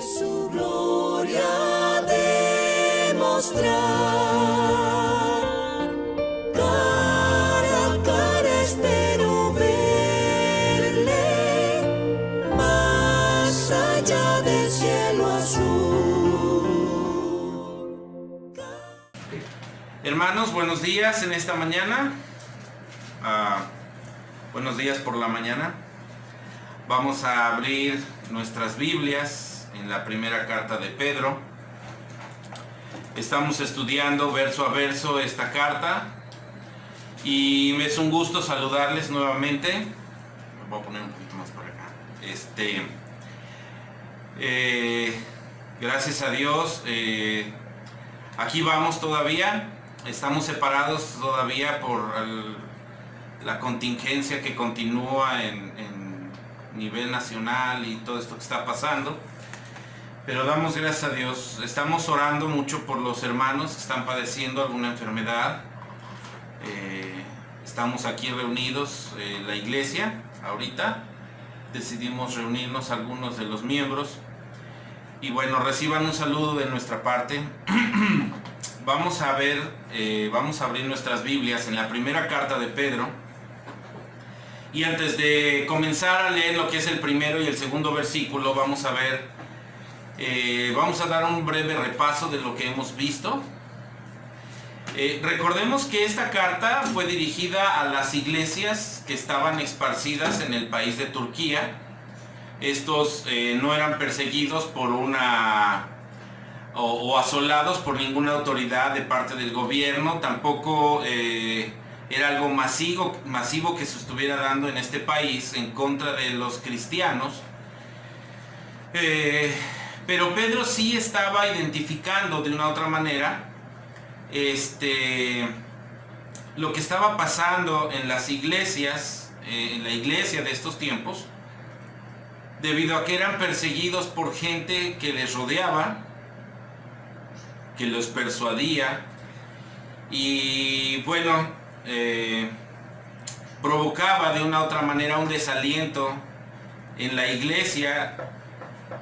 su gloria demostrar. Cara a cara espero verle, más allá del cielo azul. Hermanos, buenos días en esta mañana. Buenos días por la mañana. Vamos a abrir nuestras Biblias en la primera carta de Pedro. Estamos estudiando verso a verso esta carta y me es un gusto saludarles nuevamente. Me voy a poner un poquito más para acá. Gracias a Dios, aquí vamos todavía. Estamos separados todavía por la contingencia que continúa en nivel nacional y todo esto que está pasando, pero damos gracias a Dios. Estamos orando mucho por los hermanos que están padeciendo alguna enfermedad. Estamos aquí reunidos, la iglesia, ahorita decidimos reunirnos algunos de los miembros y bueno, reciban un saludo de nuestra parte. Vamos a abrir nuestras Biblias en la primera carta de Pedro. Y antes de comenzar a leer lo que es el primero y el segundo versículo, vamos a dar un breve repaso de lo que hemos visto. Recordemos que esta carta fue dirigida a las iglesias que estaban esparcidas en el país de Turquía. Estos no eran perseguidos por o asolados por ninguna autoridad de parte del gobierno, tampoco era algo masivo que se estuviera dando en este país en contra de los cristianos. Pero Pedro sí estaba identificando de una u otra manera lo que estaba pasando en las iglesias, en la iglesia de estos tiempos, debido a que eran perseguidos por gente que les rodeaba, que los persuadía y bueno, provocaba de una u otra manera un desaliento en la iglesia,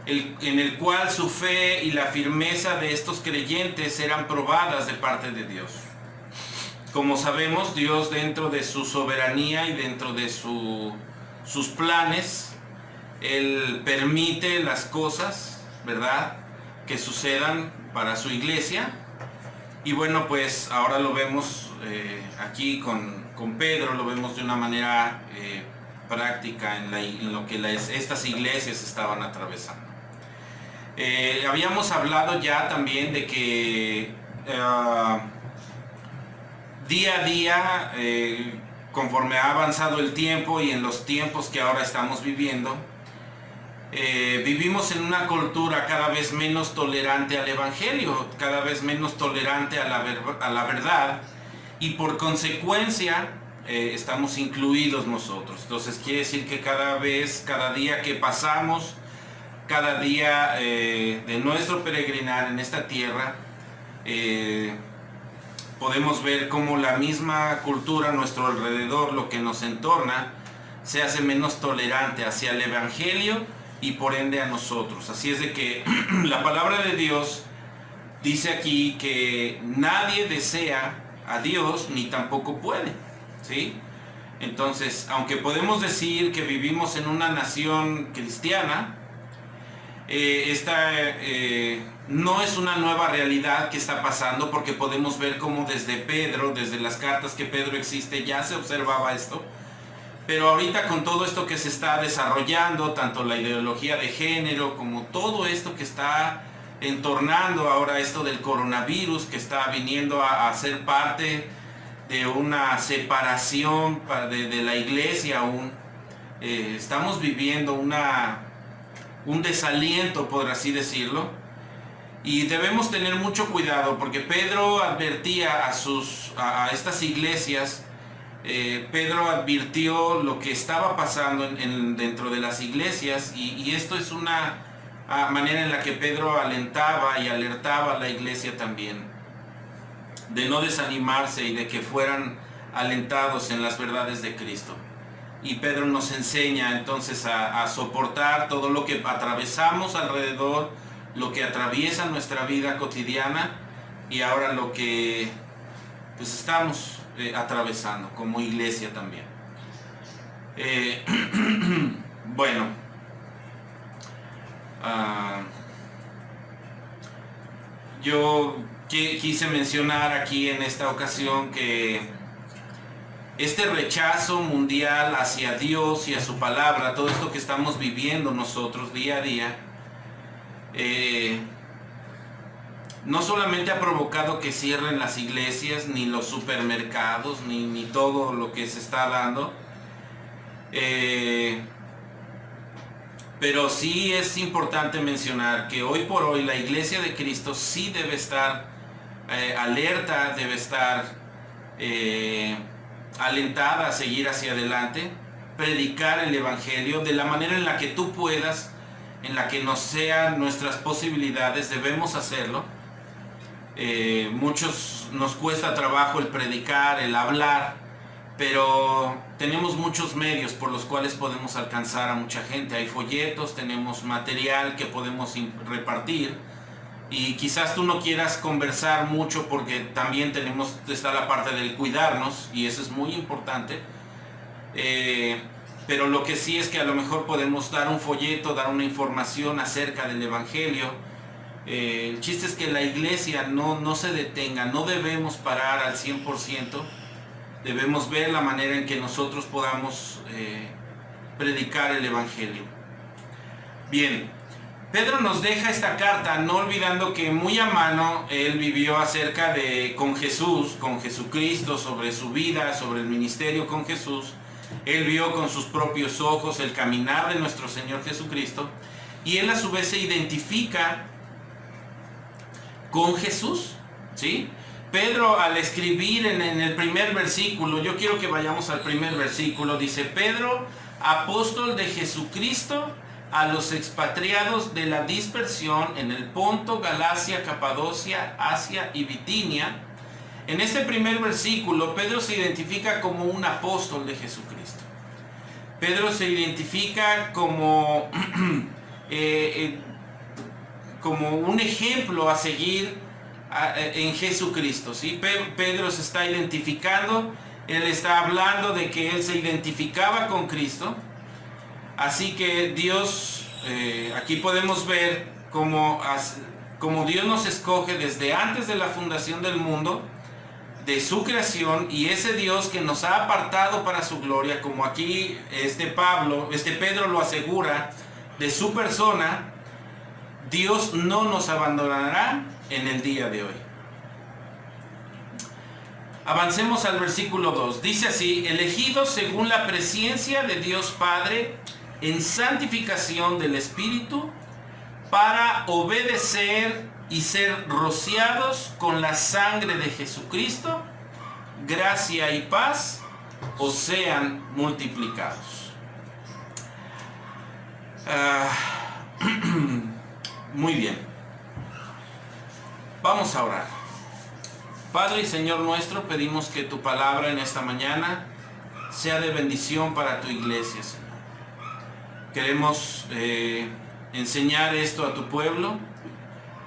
en el cual su fe y la firmeza de estos creyentes eran probadas de parte de Dios. Como sabemos, Dios, dentro de su soberanía y dentro de sus planes, Él permite las cosas, ¿verdad?, que sucedan para su iglesia. Y bueno, pues ahora lo vemos aquí con Pedro, lo vemos de una manera práctica en lo que estas iglesias estaban atravesando. Habíamos hablado ya también de que día a día, conforme ha avanzado el tiempo y en los tiempos que ahora estamos viviendo, vivimos en una cultura cada vez menos tolerante al evangelio, cada vez menos tolerante a la verdad, y por consecuencia estamos incluidos nosotros. Entonces quiere decir que cada día que pasamos, cada día de nuestro peregrinar en esta tierra, podemos ver cómo la misma cultura a nuestro alrededor, lo que nos entorna, se hace menos tolerante hacia el evangelio y por ende a nosotros. Así es de que la palabra de Dios dice aquí que nadie desea a Dios ni tampoco puede, ¿sí? Entonces, aunque podemos decir que vivimos en una nación cristiana, esta no es una nueva realidad que está pasando, porque podemos ver cómo desde las cartas que Pedro existe, ya se observaba esto. Pero ahorita con todo esto que se está desarrollando, tanto la ideología de género como todo esto que está entornando ahora esto del coronavirus, que está viniendo a ser parte de una separación de la iglesia aún, estamos viviendo un desaliento, por así decirlo, y debemos tener mucho cuidado, porque Pedro advertía a estas iglesias. Pedro advirtió lo que estaba pasando dentro de las iglesias, y esto es una manera en la que Pedro alentaba y alertaba a la iglesia también, de no desanimarse y de que fueran alentados en las verdades de Cristo. Y Pedro nos enseña entonces a soportar todo lo que atravesamos alrededor, lo que atraviesa nuestra vida cotidiana y ahora lo que pues estamos atravesando como iglesia también. Bueno, yo quise mencionar aquí en esta ocasión que este rechazo mundial hacia Dios y a su palabra, todo esto que estamos viviendo nosotros día a día, no solamente ha provocado que cierren las iglesias, ni los supermercados, ni todo lo que se está dando, pero sí es importante mencionar que hoy por hoy la Iglesia de Cristo sí debe estar alerta, debe estar alentada a seguir hacia adelante, predicar el Evangelio de la manera en la que tú puedas, en la que nos sean nuestras posibilidades, debemos hacerlo. Muchos nos cuesta trabajo el predicar, el hablar, pero tenemos muchos medios por los cuales podemos alcanzar a mucha gente. Hay folletos, tenemos material que podemos repartir, y quizás tú no quieras conversar mucho porque también está la parte del cuidarnos, y eso es muy importante, pero lo que sí es que a lo mejor podemos dar un folleto, dar una información acerca del Evangelio. El chiste es que la iglesia no se detenga, no debemos parar al 100%, debemos ver la manera en que nosotros podamos predicar el Evangelio. Bien, Pedro nos deja esta carta, no olvidando que muy a mano él vivió acerca con Jesús, con Jesucristo, sobre su vida, sobre el ministerio con Jesús. Él vio con sus propios ojos el caminar de nuestro Señor Jesucristo, y él a su vez se identifica con Jesús, ¿sí? Pedro, al escribir en el primer versículo, yo quiero que vayamos al primer versículo, dice: Pedro, apóstol de Jesucristo, a los expatriados de la dispersión en el Ponto, Galacia, Capadocia, Asia y Bitinia. En este primer versículo, Pedro se identifica como un apóstol de Jesucristo. Pedro se identifica como un ejemplo a seguir en Jesucristo, ¿sí? Pedro se está identificando, él está hablando de que él se identificaba con Cristo. Así que Dios, aquí podemos ver cómo Dios nos escoge desde antes de la fundación del mundo, de su creación, y ese Dios que nos ha apartado para su gloria, como aquí Pedro lo asegura de su persona. Dios no nos abandonará en el día de hoy. Avancemos al versículo 2. Dice así: elegidos según la presciencia de Dios Padre, en santificación del Espíritu, para obedecer y ser rociados con la sangre de Jesucristo, gracia y paz os sean multiplicados. Muy bien. Vamos a orar. Padre y Señor nuestro, pedimos que tu palabra en esta mañana sea de bendición para tu iglesia, Señor. Queremos enseñar esto a tu pueblo,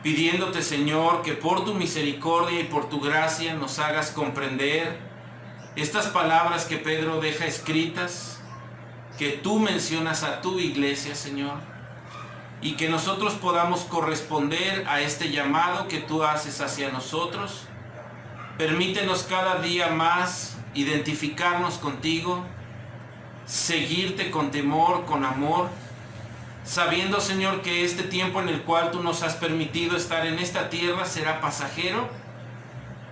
pidiéndote, Señor, que por tu misericordia y por tu gracia nos hagas comprender estas palabras que Pedro deja escritas, que tú mencionas a tu iglesia, Señor, y que nosotros podamos corresponder a este llamado que tú haces hacia nosotros. Permítenos cada día más identificarnos contigo, seguirte con temor, con amor, sabiendo, Señor, que este tiempo en el cual tú nos has permitido estar en esta tierra será pasajero,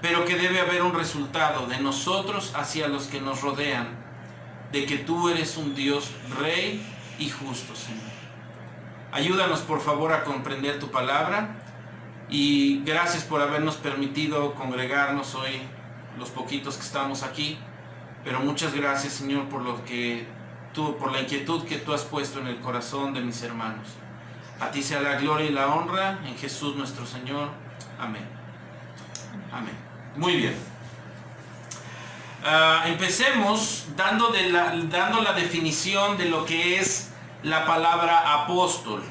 pero que debe haber un resultado de nosotros hacia los que nos rodean, de que tú eres un Dios Rey y justo, Señor. Ayúdanos, por favor, a comprender tu palabra, y gracias por habernos permitido congregarnos hoy, los poquitos que estamos aquí. Pero muchas gracias, Señor, por la inquietud que tú has puesto en el corazón de mis hermanos. A ti sea la gloria y la honra, en Jesús nuestro Señor. Amén. Amén. Muy bien. Empecemos dando la definición de lo que es la palabra apóstol.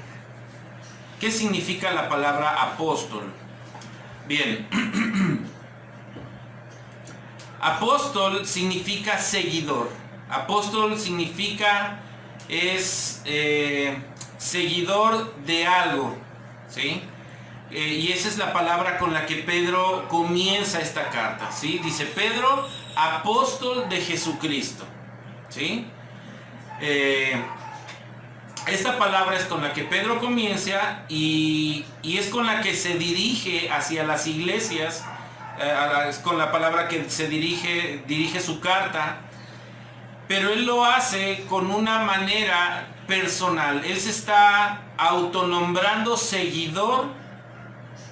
¿Qué significa la palabra apóstol? Bien, apóstol significa seguidor. Apóstol significa seguidor de algo, ¿sí? Y esa es la palabra con la que Pedro comienza esta carta, ¿sí? Dice Pedro, apóstol de Jesucristo, ¿sí? Esta palabra es con la que Pedro comienza y es con la que se dirige hacia las iglesias, es con la palabra que se dirige su carta, pero él lo hace con una manera personal. Él se está autonombrando seguidor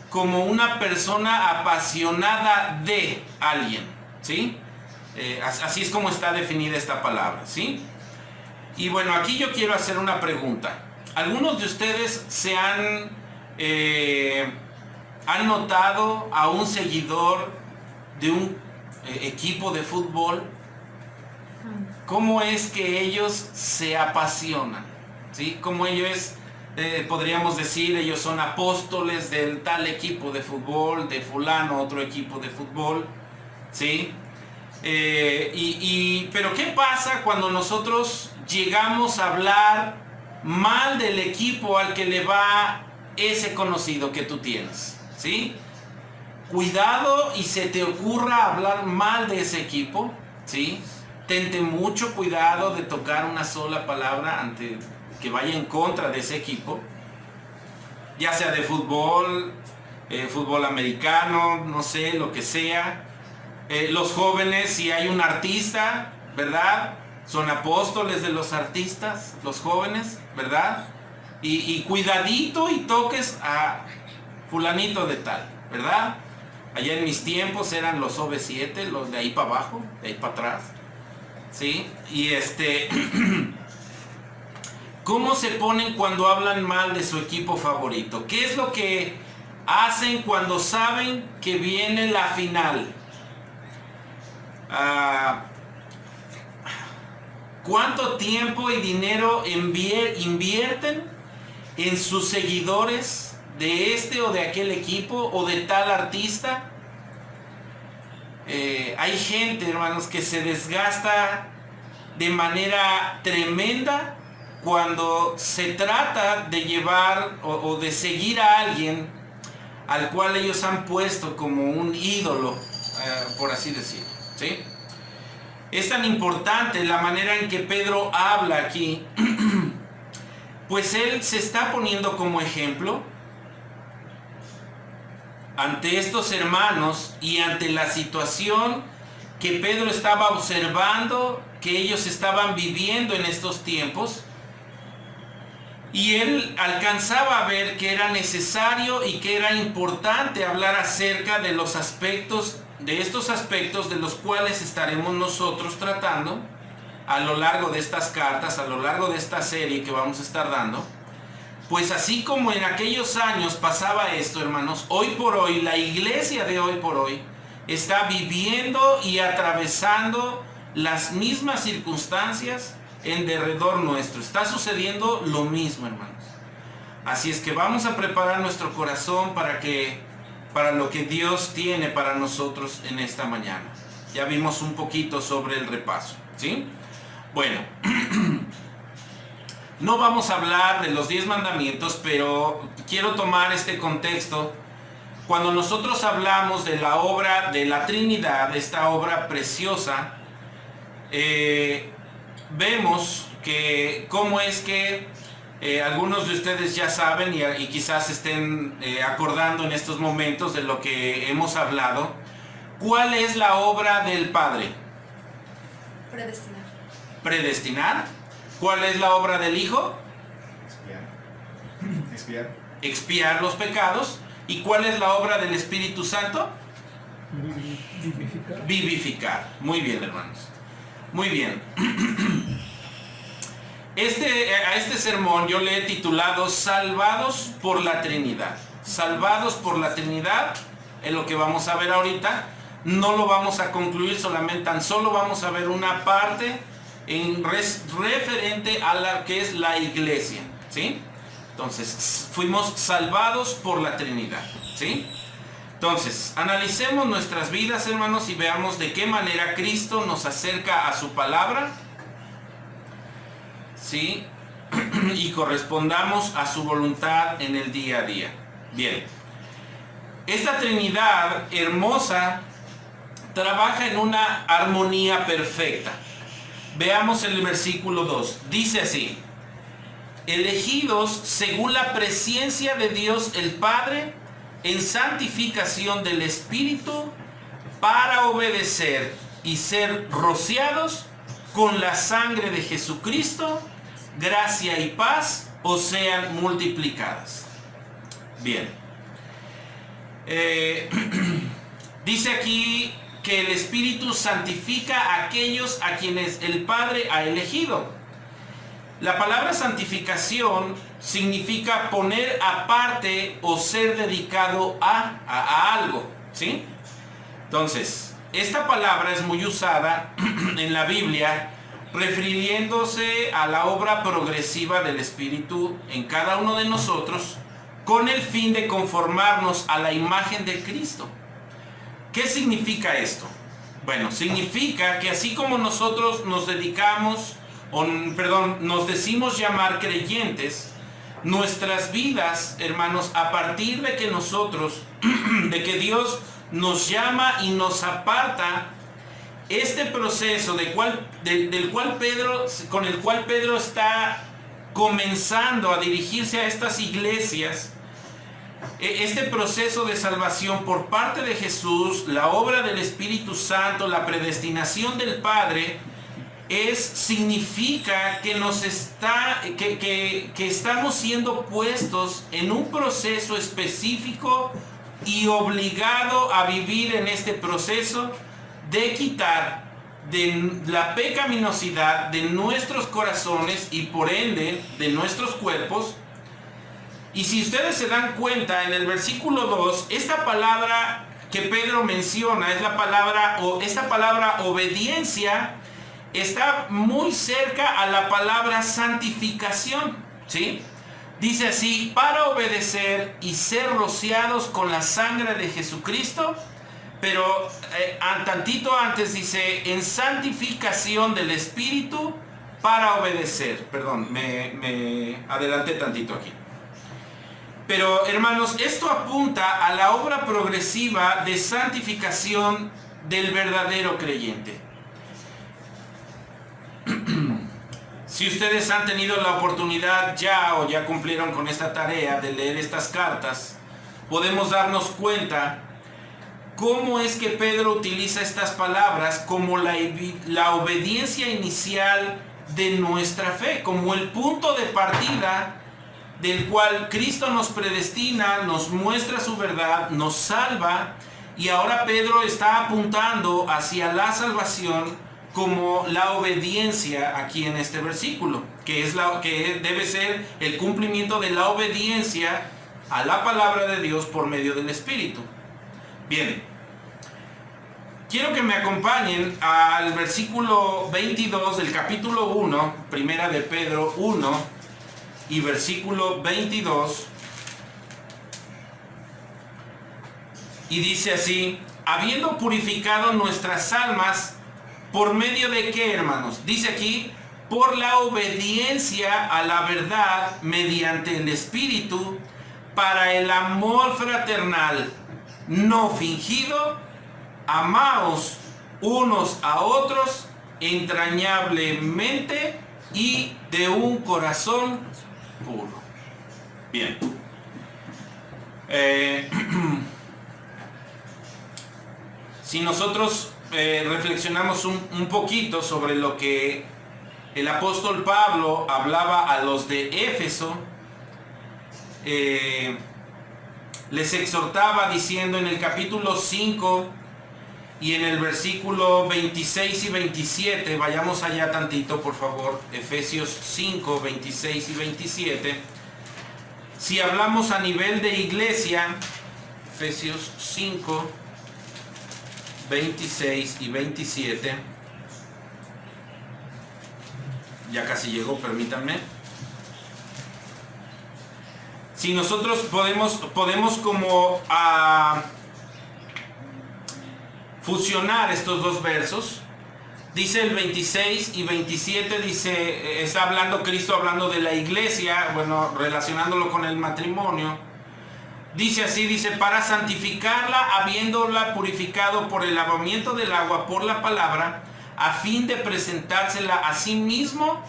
como una persona apasionada de alguien, ¿sí? Así es como está definida esta palabra, ¿sí? Y bueno, aquí yo quiero hacer una pregunta. ¿Algunos de ustedes han notado a un seguidor de un equipo de fútbol? ¿Cómo es que ellos se apasionan? ¿Sí? ¿Cómo ellos, podríamos decir, ellos son apóstoles del tal equipo de fútbol, de fulano, otro equipo de fútbol? ¿Sí? Pero ¿qué pasa cuando nosotros llegamos a hablar mal del equipo al que le va ese conocido que tú tienes? ¿Sí? Cuidado y se te ocurra hablar mal de ese equipo, ¿sí? Tente mucho cuidado de tocar una sola palabra ante que vaya en contra de ese equipo, ya sea de fútbol, fútbol americano, no sé, lo que sea. Los jóvenes, si hay un artista, ¿verdad? Son apóstoles de los artistas, los jóvenes, ¿verdad? Y cuidadito y toques a fulanito de tal, ¿verdad? Allá en mis tiempos eran los OV7, los de ahí para abajo, de ahí para atrás, ¿sí? Y ¿cómo se ponen cuando hablan mal de su equipo favorito? ¿Qué es lo que hacen cuando saben que viene la final? ¿Cuánto tiempo y dinero invierten en sus seguidores de este o de aquel equipo o de tal artista? Hay gente, hermanos, que se desgasta de manera tremenda cuando se trata de llevar o de seguir a alguien al cual ellos han puesto como un ídolo, por así decirlo, ¿sí? Es tan importante la manera en que Pedro habla aquí, pues él se está poniendo como ejemplo ante estos hermanos y ante la situación que Pedro estaba observando, que ellos estaban viviendo en estos tiempos. Y él alcanzaba a ver que era necesario y que era importante hablar acerca de los aspectos, de estos aspectos de los cuales estaremos nosotros tratando a lo largo de estas cartas, a lo largo de esta serie que vamos a estar dando. Pues así como en aquellos años pasaba esto, hermanos, hoy por hoy, la iglesia de hoy por hoy está viviendo y atravesando las mismas circunstancias en derredor nuestro. Está sucediendo lo mismo, hermanos. Así es que vamos a preparar nuestro corazón para lo que Dios tiene para nosotros en esta mañana. Ya vimos un poquito sobre el repaso, ¿sí? Bueno, no vamos a hablar de los 10 mandamientos, pero quiero tomar este contexto. Cuando nosotros hablamos de la obra de la Trinidad, esta obra preciosa, vemos que cómo es que algunos de ustedes ya saben y quizás estén acordando en estos momentos de lo que hemos hablado. ¿Cuál es la obra del Padre? Predestinar. Predestinar. ¿Cuál es la obra del Hijo? Expiar. Expiar los pecados. ¿Y cuál es la obra del Espíritu Santo? Vivificar. Vivificar. Muy bien, hermanos. Muy bien. A este sermón yo le he titulado Salvados por la Trinidad. Salvados por la Trinidad es lo que vamos a ver ahorita. No lo vamos a concluir solamente, tan solo vamos a ver una parte referente a la que es la iglesia, ¿sí? Entonces, fuimos salvados por la Trinidad, ¿sí? Entonces, analicemos nuestras vidas, hermanos, y veamos de qué manera Cristo nos acerca a su palabra, ¿sí? Y correspondamos a su voluntad en el día a día. Bien, esta Trinidad hermosa trabaja en una armonía perfecta. Veamos el versículo 2. Dice así: elegidos según la presciencia de Dios el Padre, en santificación del Espíritu, para obedecer y ser rociados con la sangre de Jesucristo, gracia y paz os sean multiplicadas. Bien. Dice aquí que el Espíritu santifica a aquellos a quienes el Padre ha elegido. La palabra santificación significa poner aparte o ser dedicado a algo, ¿sí? Entonces, esta palabra es muy usada en la Biblia, refiriéndose a la obra progresiva del Espíritu en cada uno de nosotros, con el fin de conformarnos a la imagen de Cristo. ¿Qué significa esto? Bueno, significa que así como nosotros nos decimos llamar creyentes, nuestras vidas, hermanos, a partir de que de que Dios nos llama y nos aparta, este proceso con el cual Pedro está comenzando a dirigirse a estas iglesias, este proceso de salvación por parte de Jesús, la obra del Espíritu Santo, la predestinación del Padre, significa que que estamos siendo puestos en un proceso específico y obligado a vivir en este proceso de quitar de la pecaminosidad de nuestros corazones y por ende de nuestros cuerpos. Y si ustedes se dan cuenta, en el versículo 2, esta palabra que Pedro menciona es esta palabra obediencia, está muy cerca a la palabra santificación, ¿sí? Dice así: para obedecer y ser rociados con la sangre de Jesucristo, pero tantito antes dice en santificación del Espíritu para obedecer. Perdón, me adelanté tantito aquí. Pero hermanos, esto apunta a la obra progresiva de santificación del verdadero creyente. Si ustedes han tenido la oportunidad o ya cumplieron con esta tarea de leer estas cartas, podemos darnos cuenta cómo es que Pedro utiliza estas palabras como la obediencia inicial de nuestra fe, como el punto de partida del cual Cristo nos predestina, nos muestra su verdad, nos salva, y ahora Pedro está apuntando hacia la salvación como la obediencia aquí en este versículo, que debe ser el cumplimiento de la obediencia a la palabra de Dios por medio del Espíritu. Bien, quiero que me acompañen al versículo 22 del capítulo 1, primera de Pedro 1, y versículo 22, y dice así: habiendo purificado nuestras almas, ¿por medio de qué, hermanos? Dice aquí: por la obediencia a la verdad mediante el Espíritu, para el amor fraternal no fingido, amaos unos a otros entrañablemente y de un corazón puro. Bien. Si nosotros reflexionamos un poquito sobre lo que el apóstol Pablo hablaba a los de Éfeso, les exhortaba diciendo en el capítulo 5 y en el versículo 26 y 27, vayamos allá tantito por favor, Efesios 5, 26 y 27. Si hablamos a nivel de iglesia, Efesios 5, 26 y 27, ya casi llegó, permítanme. si nosotros podemos como fusionar estos dos versos. Dice el 26 y 27, dice, está hablando Cristo, hablando de la iglesia, bueno, relacionándolo con el matrimonio. Dice así, dice, para santificarla, habiéndola purificado por el lavamiento del agua, por la palabra, a fin de presentársela a sí mismo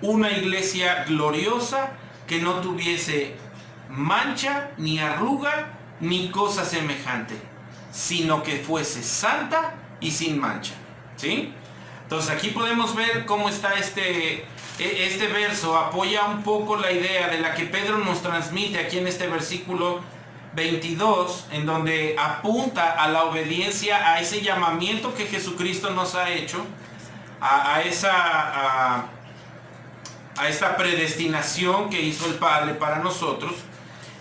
una iglesia gloriosa, que no tuviese mancha, ni arruga, ni cosa semejante, sino que fuese santa y sin mancha. ¿Sí? Entonces aquí podemos ver cómo está este verso, apoya un poco la idea de la que Pedro nos transmite aquí en este versículo 22, en donde apunta a la obediencia, a ese llamamiento que Jesucristo nos ha hecho, a esta predestinación que hizo el Padre para nosotros.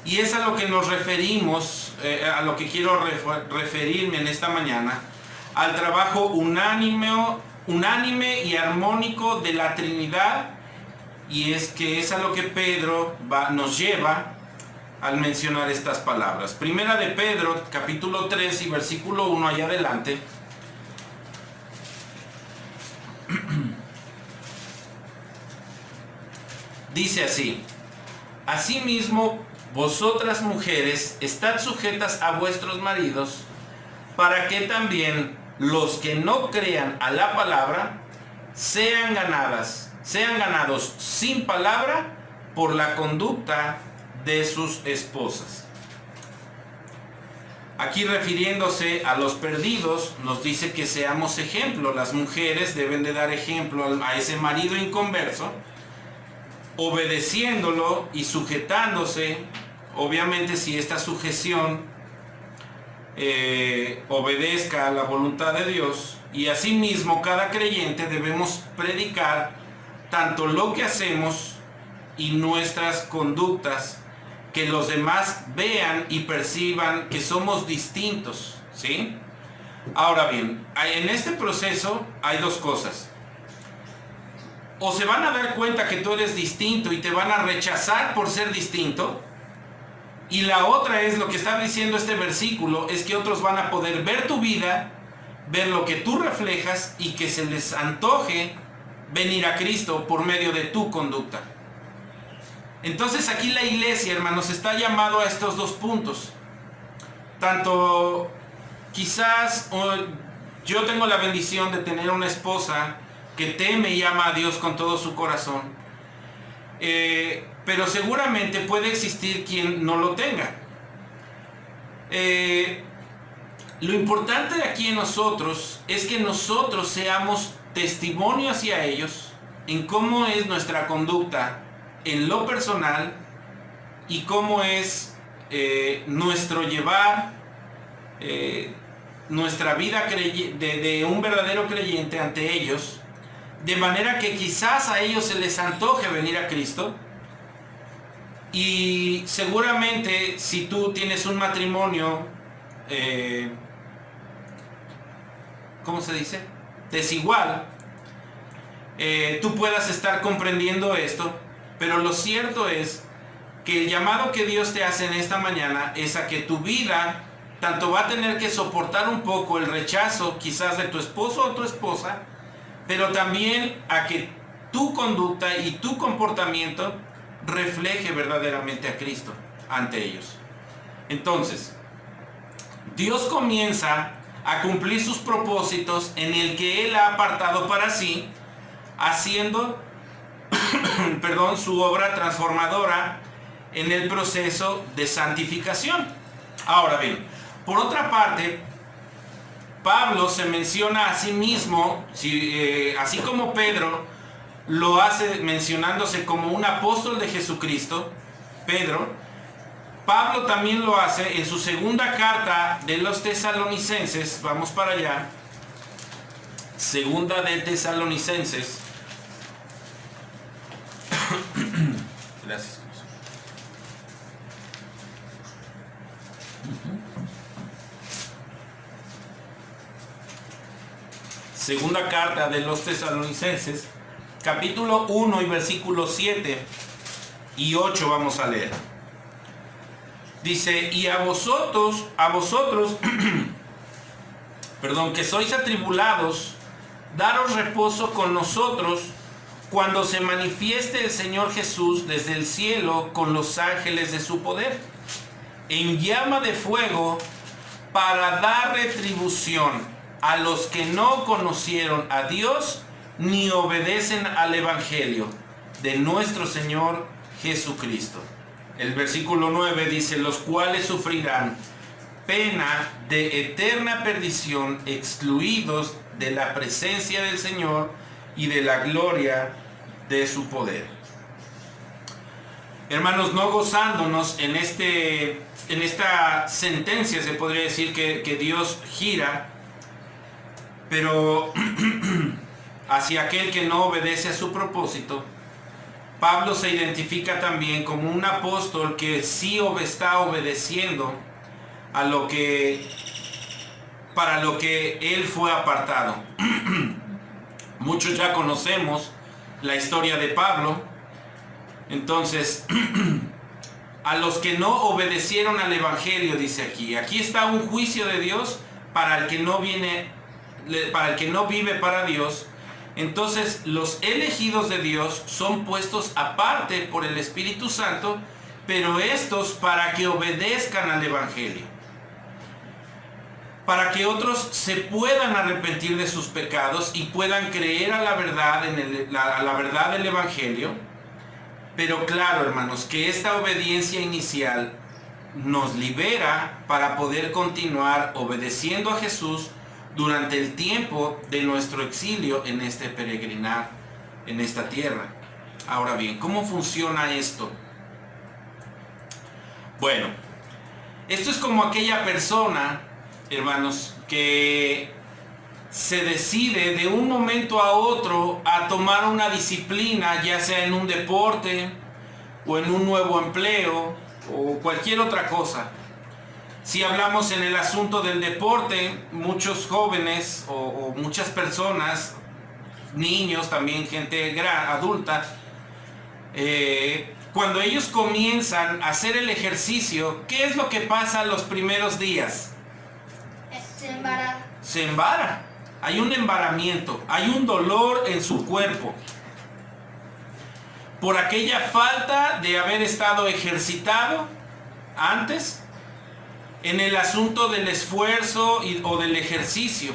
Y es a lo que nos referimos, a lo que quiero referirme en esta mañana, al trabajo unánime y armónico de la Trinidad, y es que es a lo que Pedro nos lleva al mencionar estas palabras. Primera de Pedro, capítulo 3 y versículo 1, allá adelante. Dice así: asimismo, vosotras mujeres, estad sujetas a vuestros maridos, para que también los que no crean a la palabra sean ganados sin palabra por la conducta de sus esposas. Aquí, refiriéndose a los perdidos, nos dice que seamos ejemplo. Las mujeres deben de dar ejemplo a ese marido inconverso, obedeciéndolo y sujetándose, obviamente si esta sujeción obedezca a la voluntad de Dios. Y asimismo cada creyente debemos predicar tanto lo que hacemos y nuestras conductas, que los demás vean y perciban que somos distintos, ¿sí? Ahora bien, en este proceso hay dos cosas: o se van a dar cuenta que tú eres distinto y te van a rechazar por ser distinto, y la otra es lo que está diciendo este versículo, es que otros van a poder ver tu vida, ver lo que tú reflejas, y que se les antoje venir a Cristo por medio de tu conducta. Entonces aquí la iglesia, hermanos, está llamado a estos dos puntos. Tanto quizás yo tengo la bendición de tener una esposa que teme y ama a Dios con todo su corazón, pero seguramente puede existir quien no lo tenga. Lo importante aquí en nosotros es que nosotros seamos testimonio hacia ellos en cómo es nuestra conducta en lo personal, y cómo es nuestro llevar nuestra vida de un verdadero creyente ante ellos, de manera que quizás a ellos se les antoje venir a Cristo. Y seguramente si tú tienes un matrimonio, ¿cómo se dice?, desigual, tú puedas estar comprendiendo esto. Pero lo cierto es que el llamado que Dios te hace en esta mañana es a que tu vida tanto va a tener que soportar un poco el rechazo quizás de tu esposo o tu esposa, pero también a que tu conducta y tu comportamiento refleje verdaderamente a Cristo ante ellos. Entonces, Dios comienza a cumplir sus propósitos en el que Él ha apartado para sí, haciendo su obra transformadora en el proceso de santificación. Ahora bien, por otra parte, Pablo se menciona a sí mismo, así como Pedro lo hace mencionándose como un apóstol de Jesucristo, Pablo también lo hace en su segunda carta de los Tesalonicenses. Vamos para allá. Segunda de Tesalonicenses. Gracias. Segunda carta de los Tesalonicenses, capítulo 1 y versículos 7 y 8 vamos a leer. Dice, y a vosotros, perdón, que sois atribulados, daros reposo con nosotros cuando se manifieste el Señor Jesús desde el cielo con los ángeles de su poder, en llama de fuego, para dar retribución a los que no conocieron a Dios ni obedecen al Evangelio de nuestro Señor Jesucristo. El versículo 9 dice, los cuales sufrirán pena de eterna perdición, excluidos de la presencia del Señor y de la gloria de su poder. Hermanos, no gozándonos en esta sentencia, se podría decir que Dios gira, pero hacia aquel que no obedece a su propósito, Pablo se identifica también como un apóstol que sí está obedeciendo a para lo que él fue apartado. Muchos ya conocemos la historia de Pablo. Entonces, a los que no obedecieron al Evangelio, dice aquí está un juicio de Dios para el que no vive para Dios. Entonces, los elegidos de Dios son puestos aparte por el Espíritu Santo, pero estos para que obedezcan al Evangelio, para que otros se puedan arrepentir de sus pecados y puedan creer a la verdad, a la verdad del Evangelio. Pero claro, hermanos, que esta obediencia inicial nos libera para poder continuar obedeciendo a Jesús durante el tiempo de nuestro exilio en este peregrinar en esta tierra. Ahora bien, ¿cómo funciona esto? Bueno, esto es como aquella persona, hermanos, que se decide de un momento a otro a tomar una disciplina, ya sea en un deporte o en un nuevo empleo o cualquier otra cosa. Si hablamos en el asunto del deporte, muchos jóvenes o muchas personas, niños, también gente adulta, cuando ellos comienzan a hacer el ejercicio, ¿qué es lo que pasa los primeros días? Se embara. Hay un embaramiento, hay un dolor en su cuerpo por aquella falta de haber estado ejercitado antes en el asunto del esfuerzo o del ejercicio.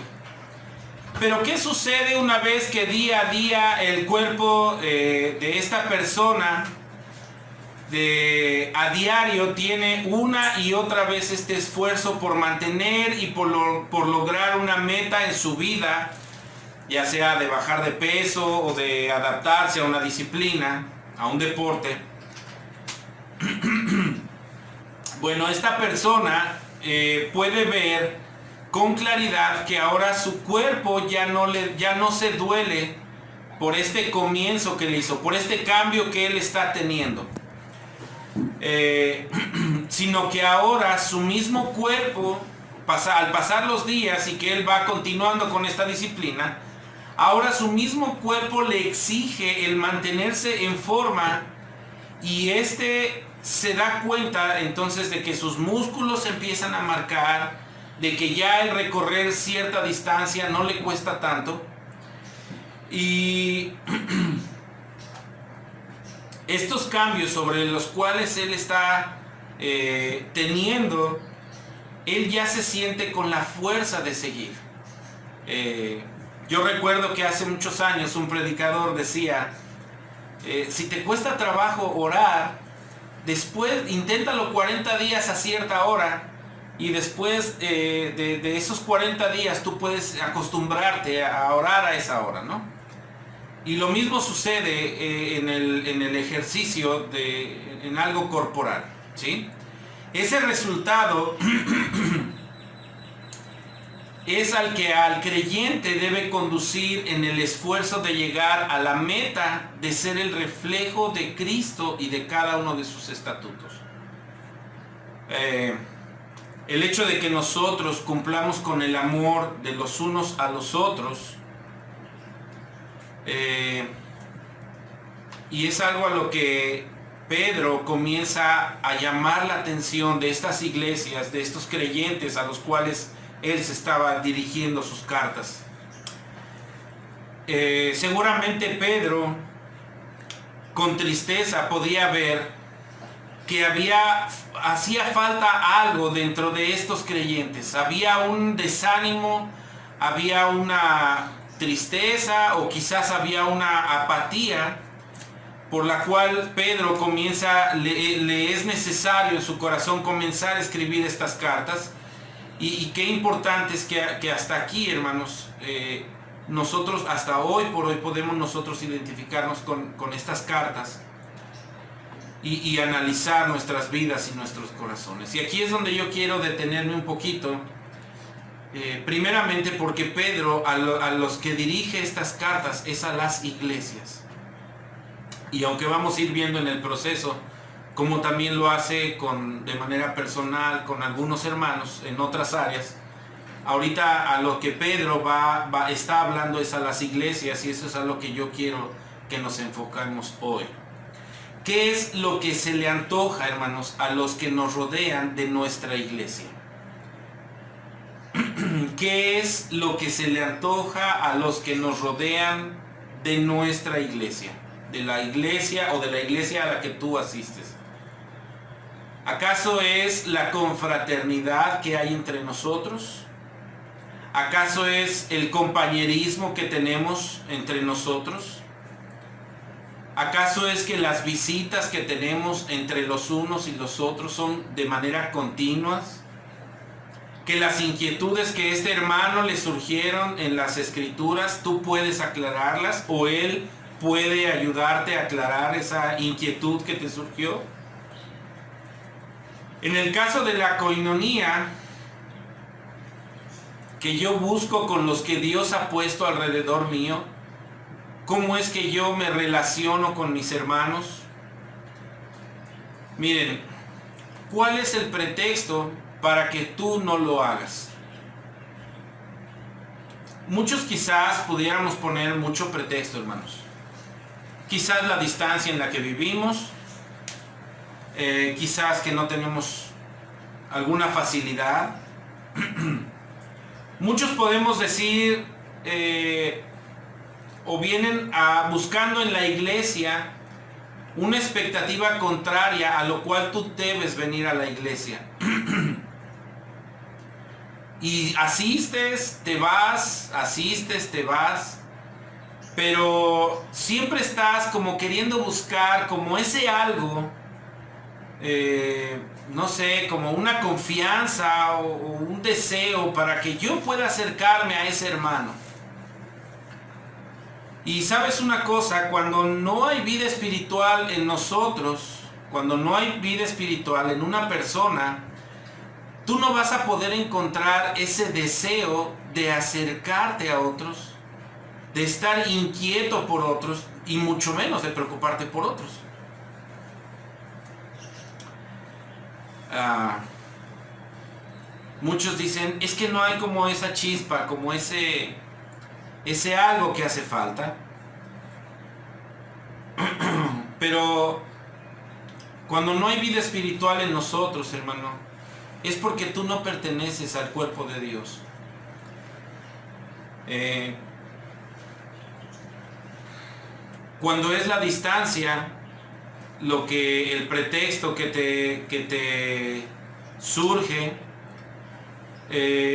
Pero ¿qué sucede una vez que día a día el cuerpo de esta persona a diario tiene una y otra vez este esfuerzo por mantener y por lograr una meta en su vida, ya sea de bajar de peso o de adaptarse a una disciplina, a un deporte? Bueno, esta persona puede ver con claridad que ahora su cuerpo ya no se duele por este comienzo que le hizo, por este cambio que él está teniendo. Sino que ahora su mismo cuerpo, al pasar los días y que él va continuando con esta disciplina, ahora su mismo cuerpo le exige el mantenerse en forma, y se da cuenta entonces de que sus músculos empiezan a marcar, de que ya el recorrer cierta distancia no le cuesta tanto, y estos cambios sobre los cuales él está teniendo, él ya se siente con la fuerza de seguir. Yo recuerdo que hace muchos años un predicador decía, si te cuesta trabajo orar, después inténtalo 40 días a cierta hora, y después de esos 40 días tú puedes acostumbrarte a orar a esa hora, ¿no? Y lo mismo sucede en el ejercicio, en algo corporal, ¿sí? Ese resultado es al que al creyente debe conducir en el esfuerzo de llegar a la meta de ser el reflejo de Cristo y de cada uno de sus estatutos. El hecho de que nosotros cumplamos con el amor de los unos a los otros, y es algo a lo que Pedro comienza a llamar la atención de estas iglesias, de estos creyentes a los cuales él se estaba dirigiendo sus cartas. Seguramente Pedro, con tristeza, podía ver que hacía falta algo dentro de estos creyentes. Había un desánimo, había una tristeza o quizás había una apatía por la cual Pedro le es necesario en su corazón comenzar a escribir estas cartas. Y qué importante es que hasta aquí, hermanos, nosotros hasta hoy por hoy podemos nosotros identificarnos con estas cartas y analizar nuestras vidas y nuestros corazones. Y aquí es donde yo quiero detenerme un poquito, primeramente porque Pedro a los que dirige estas cartas es a las iglesias. Y aunque vamos a ir viendo en el proceso como también lo hace de manera personal con algunos hermanos en otras áreas, ahorita a lo que Pedro está hablando es a las iglesias, y eso es a lo que yo quiero que nos enfoquemos hoy. ¿Qué es lo que se le antoja, hermanos, a los que nos rodean de nuestra iglesia? ¿Qué es lo que se le antoja a los que nos rodean de nuestra iglesia? De la iglesia o de la iglesia a la que tú asistes. ¿Acaso es la confraternidad que hay entre nosotros? ¿Acaso es el compañerismo que tenemos entre nosotros? ¿Acaso es que las visitas que tenemos entre los unos y los otros son de manera continuas? ¿Que las inquietudes que este hermano le surgieron en las escrituras tú puedes aclararlas o él puede ayudarte a aclarar esa inquietud que te surgió? En el caso de la coinonía que yo busco con los que Dios ha puesto alrededor mío, ¿cómo es que yo me relaciono con mis hermanos? Miren, ¿cuál es el pretexto para que tú no lo hagas? Muchos quizás pudiéramos poner mucho pretexto, hermanos. Quizás la distancia en la que vivimos, quizás que no tenemos alguna facilidad. Muchos podemos decir, o vienen buscando en la iglesia una expectativa contraria a lo cual tú debes venir a la iglesia. Y asistes, te vas, pero siempre estás como queriendo buscar como ese algo, no sé, como una confianza o un deseo para que yo pueda acercarme a ese hermano. Y sabes una cosa, cuando no hay vida espiritual en nosotros, cuando no hay vida espiritual en una persona, tú no vas a poder encontrar ese deseo de acercarte a otros, de estar inquieto por otros y mucho menos de preocuparte por otros. Muchos dicen, es que no hay como esa chispa, como ese algo que hace falta. Pero cuando no hay vida espiritual en nosotros, hermano, es porque tú no perteneces al cuerpo de Dios. Cuando es la distancia, el pretexto que te surge,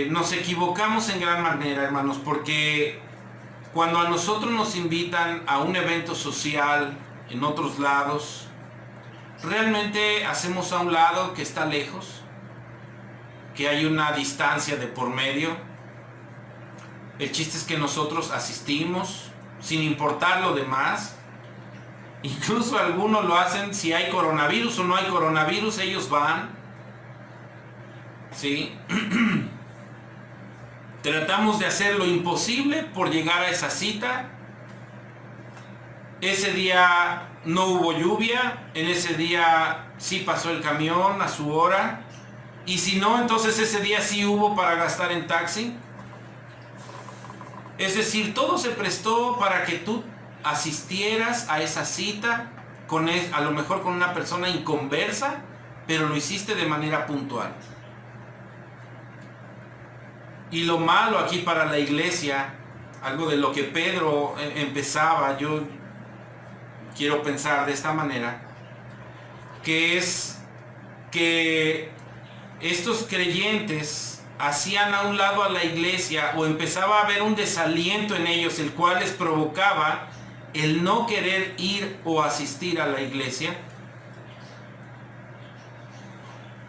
nos equivocamos en gran manera, hermanos, porque cuando a nosotros nos invitan a un evento social en otros lados, realmente hacemos a un lado que está lejos, que hay una distancia de por medio. El chiste es que nosotros asistimos sin importar lo demás. Incluso algunos lo hacen si hay coronavirus o no hay coronavirus, ellos van. ¿Sí? Tratamos de hacer lo imposible por llegar a esa cita. Ese día no hubo lluvia, en ese día sí pasó el camión a su hora, y si no, entonces ese día sí hubo para gastar en taxi. Es decir, todo se prestó para que tú asistieras a esa cita a lo mejor con una persona inconversa, pero lo hiciste de manera puntual. Y lo malo aquí para la iglesia, algo de lo que Pedro empezaba, yo quiero pensar de esta manera, que es que estos creyentes hacían a un lado a la iglesia, o empezaba a haber un desaliento en ellos, el cual les provocaba el no querer ir o asistir a la iglesia.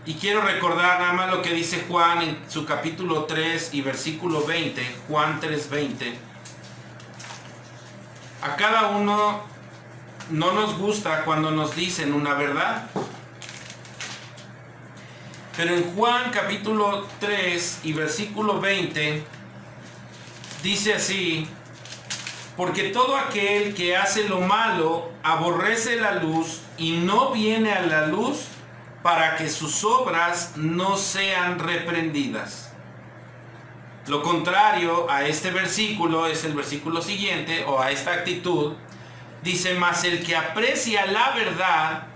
Y quiero recordar nada más lo que dice Juan en su capítulo 3 y versículo 20, Juan 3:20. A cada uno no nos gusta cuando nos dicen una verdad. Pero en Juan capítulo 3 y versículo 20 dice así: porque todo aquel que hace lo malo aborrece la luz y no viene a la luz para que sus obras no sean reprendidas. Lo contrario a este versículo es el versículo siguiente, o a esta actitud. Dice: mas el que aprecia la verdad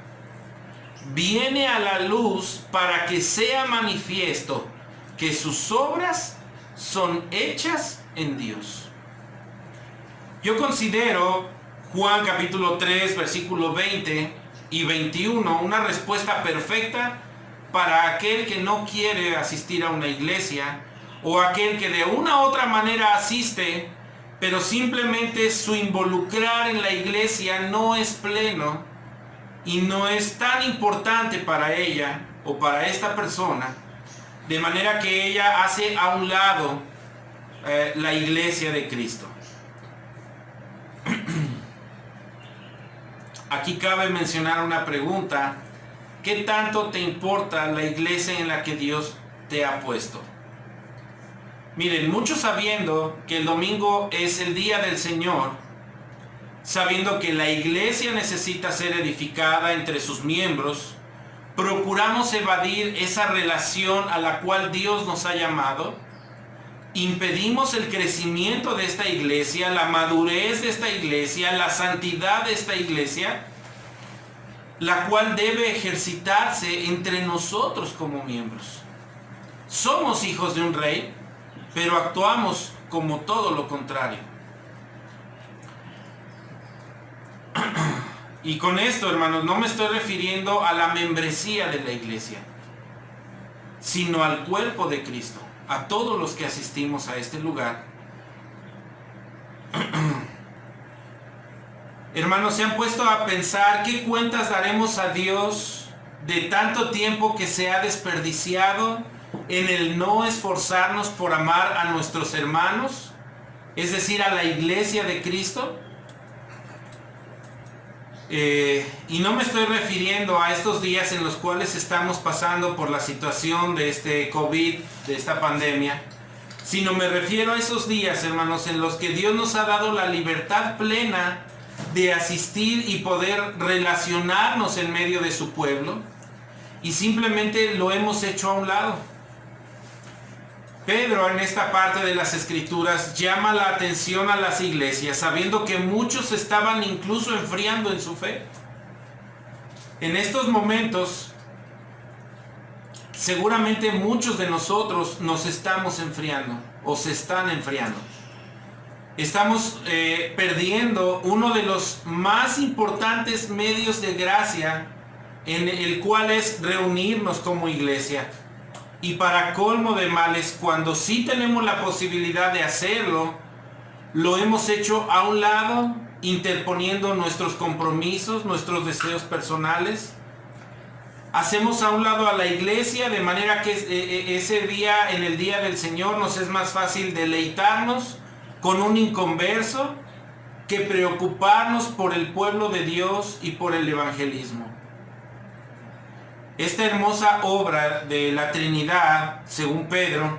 viene a la luz para que sea manifiesto que sus obras son hechas en Dios. Yo considero Juan capítulo 3 versículo 20 y 21 una respuesta perfecta para aquel que no quiere asistir a una iglesia, o aquel que de una u otra manera asiste, pero simplemente su involucrar en la iglesia no es pleno y no es tan importante para ella o para esta persona, de manera que ella hace a un lado la iglesia de Cristo. Aquí cabe mencionar una pregunta: ¿qué tanto te importa la iglesia en la que Dios te ha puesto? Miren, muchos, sabiendo que el domingo es el día del Señor, sabiendo que la iglesia necesita ser edificada entre sus miembros, procuramos evadir esa relación a la cual Dios nos ha llamado. Impedimos el crecimiento de esta iglesia, la madurez de esta iglesia, la santidad de esta iglesia, la cual debe ejercitarse entre nosotros como miembros. Somos hijos de un rey, pero actuamos como todo lo contrario. Y con esto, hermanos, no me estoy refiriendo a la membresía de la iglesia, sino al cuerpo de Cristo, a todos los que asistimos a este lugar. Hermanos, ¿se han puesto a pensar qué cuentas daremos a Dios de tanto tiempo que se ha desperdiciado en el no esforzarnos por amar a nuestros hermanos, es decir, a la iglesia de Cristo? Y no me estoy refiriendo a estos días en los cuales estamos pasando por la situación de este COVID, de esta pandemia, sino me refiero a esos días, hermanos, en los que Dios nos ha dado la libertad plena de asistir y poder relacionarnos en medio de su pueblo, y simplemente lo hemos hecho a un lado. Pedro, en esta parte de las Escrituras, llama la atención a las iglesias, sabiendo que muchos estaban incluso enfriando en su fe. En estos momentos, seguramente muchos de nosotros nos estamos enfriando, o se están enfriando. Estamos perdiendo uno de los más importantes medios de gracia, en el cual es reunirnos como iglesia. Y para colmo de males, cuando sí tenemos la posibilidad de hacerlo, lo hemos hecho a un lado, interponiendo nuestros compromisos, nuestros deseos personales. Hacemos a un lado a la iglesia, de manera que ese día, en el día del Señor, nos es más fácil deleitarnos con un inconverso que preocuparnos por el pueblo de Dios y por el evangelismo. Esta hermosa obra de la Trinidad, según Pedro,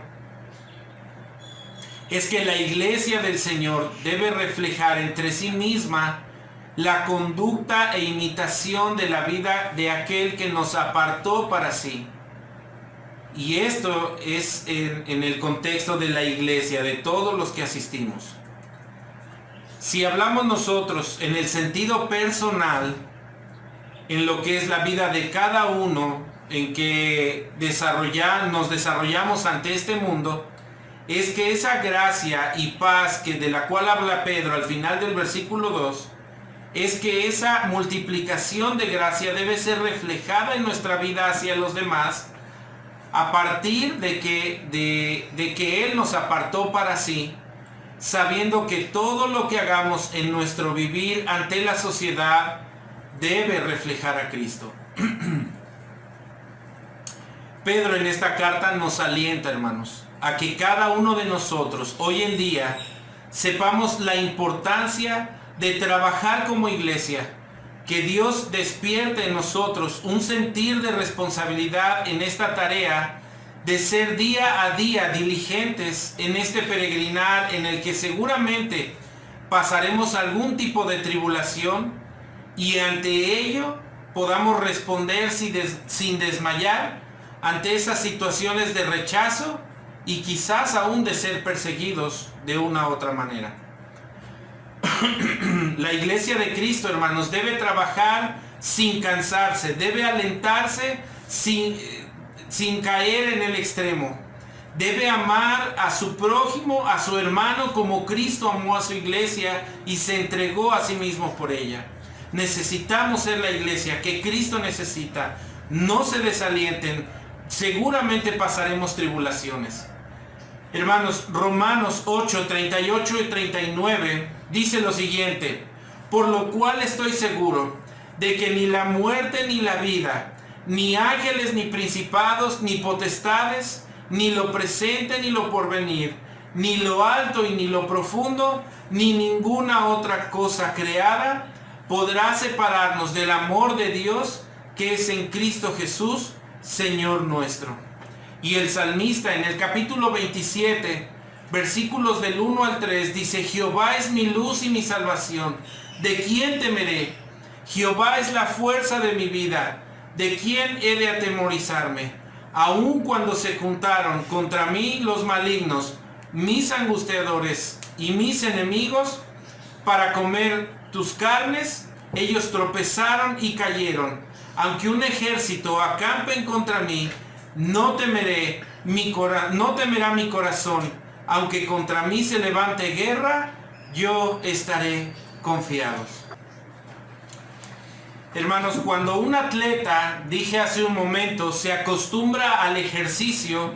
es que la iglesia del Señor debe reflejar entre sí misma la conducta e imitación de la vida de aquel que nos apartó para sí. Y esto es en el contexto de la iglesia, de todos los que asistimos. Si hablamos nosotros en el sentido personal, en lo que es la vida de cada uno, en que nos desarrollamos ante este mundo, es que esa gracia y paz de la cual habla Pedro al final del versículo 2, es que esa multiplicación de gracia debe ser reflejada en nuestra vida hacia los demás, a partir de que Él nos apartó para sí, sabiendo que todo lo que hagamos en nuestro vivir ante la sociedad debe reflejar a Cristo. Pedro en esta carta nos alienta, hermanos, a que cada uno de nosotros hoy en día sepamos la importancia de trabajar como iglesia, que Dios despierte en nosotros un sentir de responsabilidad en esta tarea de ser día a día diligentes en este peregrinar en el que seguramente pasaremos algún tipo de tribulación, y ante ello podamos responder sin desmayar ante esas situaciones de rechazo y quizás aún de ser perseguidos de una u otra manera. La iglesia de Cristo, hermanos, debe trabajar sin cansarse, debe alentarse sin caer en el extremo. Debe amar a su prójimo, a su hermano, como Cristo amó a su iglesia y se entregó a sí mismo por ella. Necesitamos ser la iglesia que Cristo necesita. No se desalienten, seguramente pasaremos tribulaciones. Hermanos, Romanos 8, 38 y 39 dice lo siguiente: por lo cual estoy seguro de que ni la muerte ni la vida, ni ángeles ni principados ni potestades, ni lo presente ni lo porvenir, ni lo alto y ni lo profundo, ni ninguna otra cosa creada podrá separarnos del amor de Dios que es en Cristo Jesús, Señor nuestro. Y el salmista en el capítulo 27, versículos del 1 al 3, dice: Jehová es mi luz y mi salvación, ¿de quién temeré? Jehová es la fuerza de mi vida, ¿de quién he de atemorizarme? Aun cuando se juntaron contra mí los malignos, mis angustiadores y mis enemigos, para comer tus carnes, ellos tropezaron y cayeron. Aunque un ejército acampe contra mí, no temerá mi corazón. Aunque contra mí se levante guerra, yo estaré confiado. Hermanos, cuando un atleta, dije hace un momento, se acostumbra al ejercicio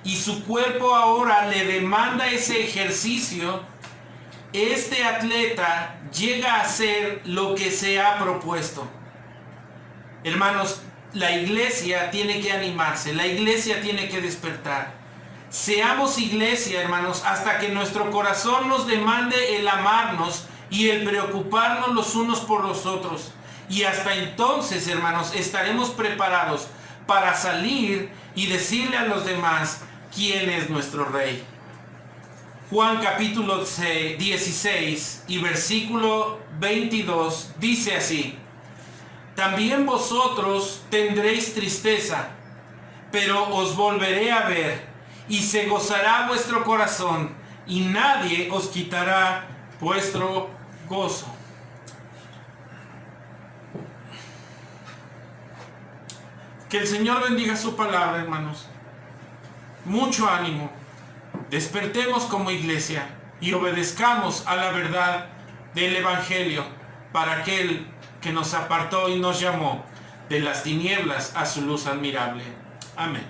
y su cuerpo ahora le demanda ese ejercicio, este atleta llega a hacer lo que se ha propuesto. Hermanos, la iglesia tiene que animarse, la iglesia tiene que despertar. Seamos iglesia, hermanos, hasta que nuestro corazón nos demande el amarnos y el preocuparnos los unos por los otros. Y hasta entonces, hermanos, estaremos preparados para salir y decirle a los demás quién es nuestro Rey. Juan capítulo 16 y versículo 22 dice así: también vosotros tendréis tristeza, pero os volveré a ver, y se gozará vuestro corazón, y nadie os quitará vuestro gozo. Que el Señor bendiga su palabra, hermanos. Mucho ánimo. Despertemos como iglesia y obedezcamos a la verdad del Evangelio para aquel que nos apartó y nos llamó de las tinieblas a su luz admirable. Amén.